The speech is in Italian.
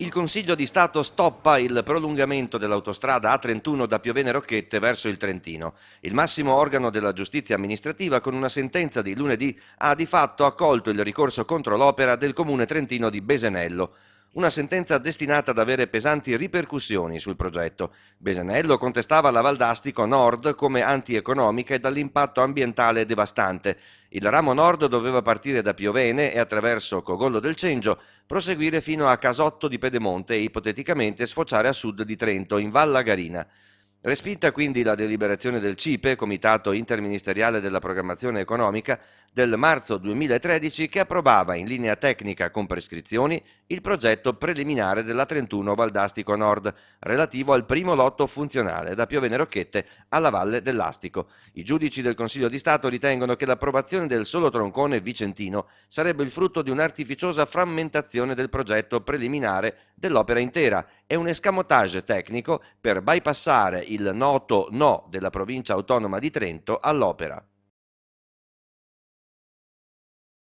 Il Consiglio di Stato stoppa il prolungamento dell'autostrada A31 da Piovene Rocchette verso il Trentino. Il massimo organo della giustizia amministrativa, con una sentenza di lunedì, ha di fatto accolto il ricorso contro l'opera del comune trentino di Besenello. Una sentenza destinata ad avere pesanti ripercussioni sul progetto. Besenello contestava la Valdastico Nord come antieconomica e dall'impatto ambientale devastante. Il ramo nord doveva partire da Piovene e attraverso Cogollo del Cengio proseguire fino a Casotto di Pedemonte e ipoteticamente sfociare a sud di Trento, in Val Garina. Respinta quindi la deliberazione del CIPE, Comitato Interministeriale della Programmazione Economica, del marzo 2013 che approvava in linea tecnica con prescrizioni il progetto preliminare della 31 Valdastico Nord, relativo al primo lotto funzionale da Piovene Rocchette alla Valle dell'Astico. I giudici del Consiglio di Stato ritengono che l'approvazione del solo troncone vicentino sarebbe il frutto di un'artificiosa frammentazione del progetto preliminare dell'opera intera e un escamotage tecnico per bypassare il noto no della provincia autonoma di Trento all'opera.